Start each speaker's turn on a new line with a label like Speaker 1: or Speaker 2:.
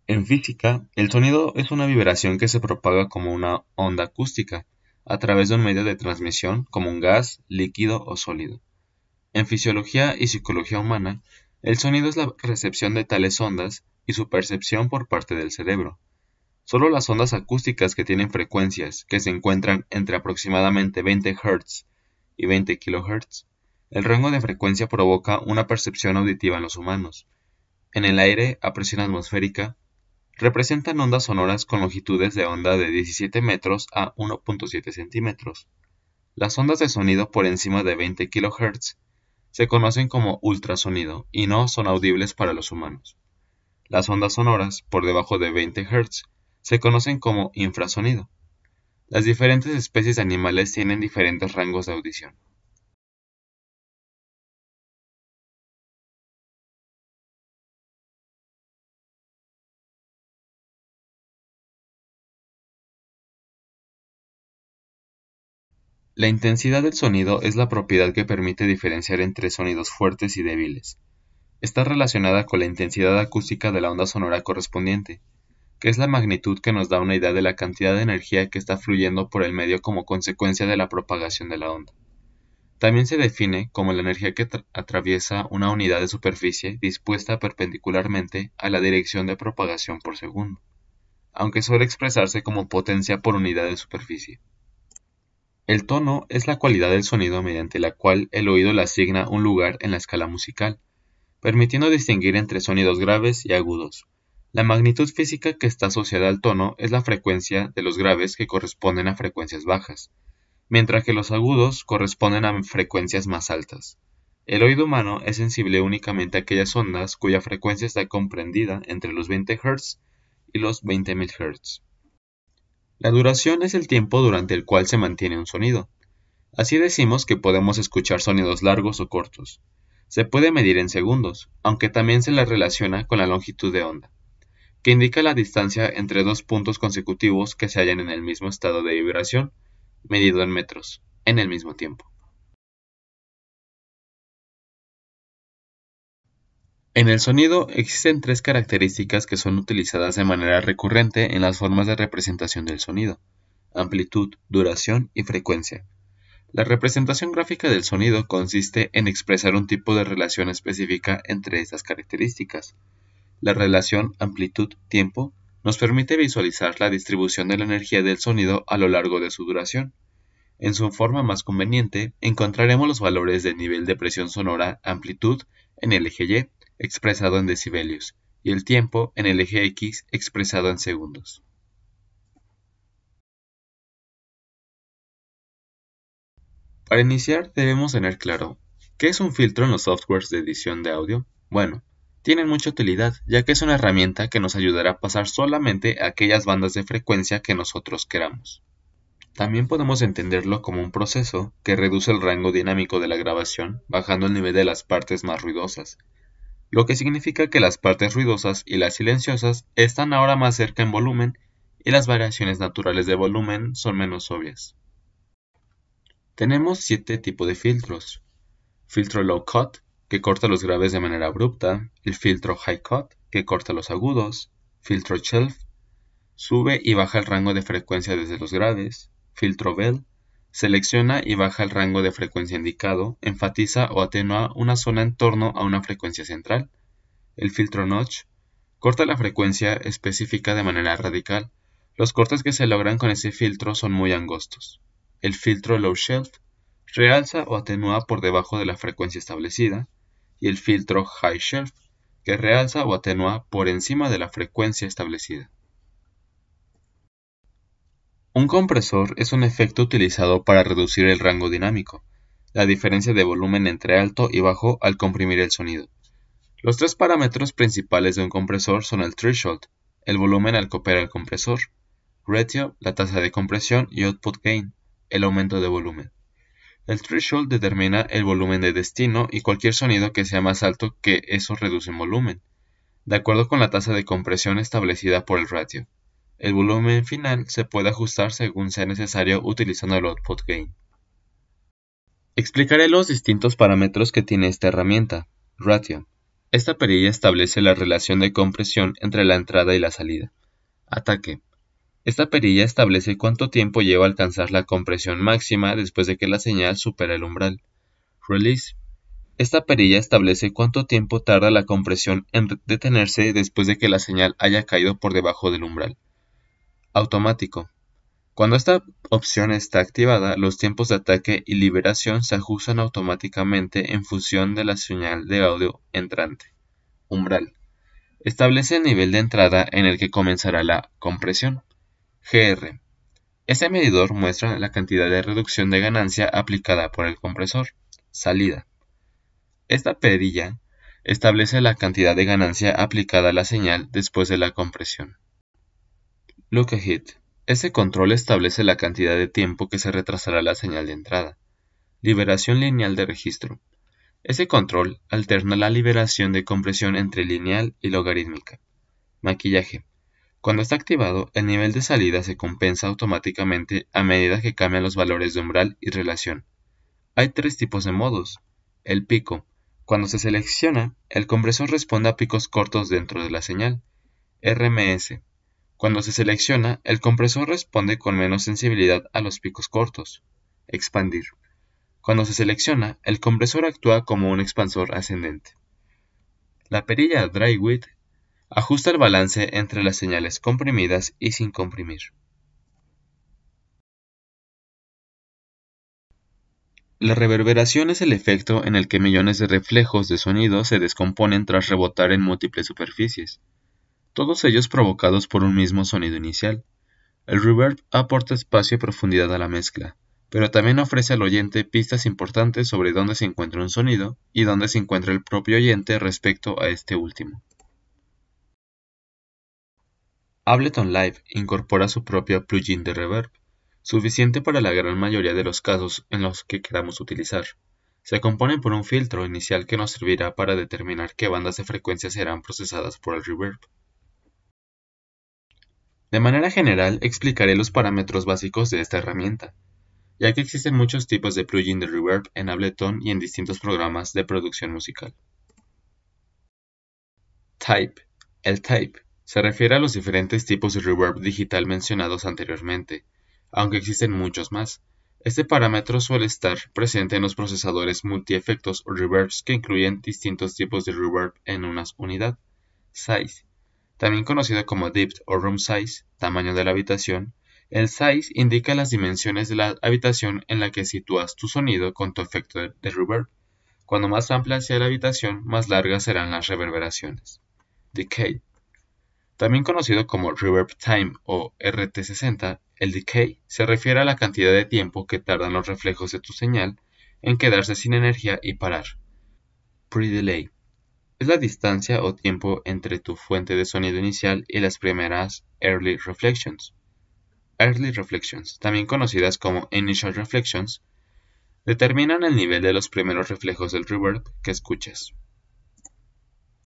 Speaker 1: En física, el sonido es una vibración que se propaga como una onda acústica, a través de un medio de transmisión como un gas, líquido o sólido. En fisiología y psicología humana, el sonido es la recepción de tales ondas y su percepción por parte del cerebro. Solo las ondas acústicas que tienen frecuencias que se encuentran entre aproximadamente 20 Hz y 20 kHz, el rango de frecuencia provoca una percepción auditiva en los humanos. En el aire, a presión atmosférica, representan ondas sonoras con longitudes de onda de 17 metros a 1.7 centímetros. Las ondas de sonido por encima de 20 kHz se conocen como ultrasonido y no son audibles para los humanos. Las ondas sonoras por debajo de 20 Hz se conocen como infrasonido. Las diferentes especies de animales tienen diferentes rangos de audición. La intensidad del sonido es la propiedad que permite diferenciar entre sonidos fuertes y débiles. Está relacionada con la intensidad acústica de la onda sonora correspondiente, que es la magnitud que nos da una idea de la cantidad de energía que está fluyendo por el medio como consecuencia de la propagación de la onda. También se define como la energía que atraviesa una unidad de superficie dispuesta perpendicularmente a la dirección de propagación por segundo, aunque suele expresarse como potencia por unidad de superficie. El tono es la cualidad del sonido mediante la cual el oído le asigna un lugar en la escala musical, permitiendo distinguir entre sonidos graves y agudos. La magnitud física que está asociada al tono es la frecuencia de los graves que corresponden a frecuencias bajas, mientras que los agudos corresponden a frecuencias más altas. El oído humano es sensible únicamente a aquellas ondas cuya frecuencia está comprendida entre los 20 Hz y los 20.000 Hz. La duración es el tiempo durante el cual se mantiene un sonido. Así decimos que podemos escuchar sonidos largos o cortos. Se puede medir en segundos, aunque también se la relaciona con la longitud de onda, que indica la distancia entre dos puntos consecutivos que se hallan en el mismo estado de vibración, medido en metros, en el mismo tiempo. En el sonido existen tres características que son utilizadas de manera recurrente en las formas de representación del sonido: amplitud, duración y frecuencia. La representación gráfica del sonido consiste en expresar un tipo de relación específica entre estas características. La relación amplitud-tiempo nos permite visualizar la distribución de la energía del sonido a lo largo de su duración. En su forma más conveniente, encontraremos los valores del nivel de presión sonora amplitud en el eje Y, expresado en decibelios, y el tiempo en el eje X, expresado en segundos. Para iniciar, debemos tener claro, ¿qué es un filtro en los softwares de edición de audio? Bueno, tienen mucha utilidad, ya que es una herramienta que nos ayudará a pasar solamente aquellas bandas de frecuencia que nosotros queramos. También podemos entenderlo como un proceso que reduce el rango dinámico de la grabación, bajando el nivel de las partes más ruidosas, lo que significa que las partes ruidosas y las silenciosas están ahora más cerca en volumen y las variaciones naturales de volumen son menos obvias. Tenemos 7 tipos de filtros: filtro low cut, que corta los graves de manera abrupta; el filtro high cut, que corta los agudos; filtro shelf, sube y baja el rango de frecuencia desde los graves; filtro bell, selecciona y baja el rango de frecuencia indicado, enfatiza o atenúa una zona en torno a una frecuencia central; el filtro notch, corta la frecuencia específica de manera radical. Los cortes que se logran con ese filtro son muy angostos. El filtro low shelf, realza o atenúa por debajo de la frecuencia establecida; y el filtro high shelf, que realza o atenúa por encima de la frecuencia establecida. Un compresor es un efecto utilizado para reducir el rango dinámico, la diferencia de volumen entre alto y bajo al comprimir el sonido. Los tres parámetros principales de un compresor son el threshold, el volumen al que opera el compresor; ratio, la tasa de compresión; y output gain, el aumento de volumen. El threshold determina el volumen de destino y cualquier sonido que sea más alto que eso reduce en volumen, de acuerdo con la tasa de compresión establecida por el ratio. El volumen final se puede ajustar según sea necesario utilizando el output gain. Explicaré los distintos parámetros que tiene esta herramienta. Ratio. Esta perilla establece la relación de compresión entre la entrada y la salida. Ataque. Esta perilla establece cuánto tiempo lleva a alcanzar la compresión máxima después de que la señal supera el umbral. Release. Esta perilla establece cuánto tiempo tarda la compresión en detenerse después de que la señal haya caído por debajo del umbral. Automático. Cuando esta opción está activada, los tiempos de ataque y liberación se ajustan automáticamente en función de la señal de audio entrante. Umbral. Establece el nivel de entrada en el que comenzará la compresión. GR. Este medidor muestra la cantidad de reducción de ganancia aplicada por el compresor. Salida. Esta perilla establece la cantidad de ganancia aplicada a la señal después de la compresión. Look ahead. Este control establece la cantidad de tiempo que se retrasará la señal de entrada. Liberación lineal de registro. Ese control alterna la liberación de compresión entre lineal y logarítmica. Maquillaje. Cuando está activado, el nivel de salida se compensa automáticamente a medida que cambian los valores de umbral y relación. Hay tres tipos de modos. El pico. Cuando se selecciona, el compresor responde a picos cortos dentro de la señal. RMS. Cuando se selecciona, el compresor responde con menos sensibilidad a los picos cortos. Expandir. Cuando se selecciona, el compresor actúa como un expansor ascendente. La perilla Dry Width ajusta el balance entre las señales comprimidas y sin comprimir. La reverberación es el efecto en el que millones de reflejos de sonido se descomponen tras rebotar en múltiples superficies, todos ellos provocados por un mismo sonido inicial. El reverb aporta espacio y profundidad a la mezcla, pero también ofrece al oyente pistas importantes sobre dónde se encuentra un sonido y dónde se encuentra el propio oyente respecto a este último. Ableton Live incorpora su propio plugin de reverb, suficiente para la gran mayoría de los casos en los que queramos utilizar. Se compone por un filtro inicial que nos servirá para determinar qué bandas de frecuencia serán procesadas por el reverb. De manera general, explicaré los parámetros básicos de esta herramienta, ya que existen muchos tipos de plugin de reverb en Ableton y en distintos programas de producción musical. Type. El type se refiere a los diferentes tipos de reverb digital mencionados anteriormente, aunque existen muchos más. Este parámetro suele estar presente en los procesadores multi-efectos o reverbs que incluyen distintos tipos de reverb en una unidad. Size. También conocido como depth o room size, tamaño de la habitación, el size indica las dimensiones de la habitación en la que sitúas tu sonido con tu efecto de reverb. Cuando más amplia sea la habitación, más largas serán las reverberaciones. Decay. También conocido como Reverb Time o RT60, el decay se refiere a la cantidad de tiempo que tardan los reflejos de tu señal en quedarse sin energía y parar. Pre-delay. Es la distancia o tiempo entre tu fuente de sonido inicial y las primeras Early Reflections. Early Reflections, también conocidas como Initial Reflections, determinan el nivel de los primeros reflejos del reverb que escuchas.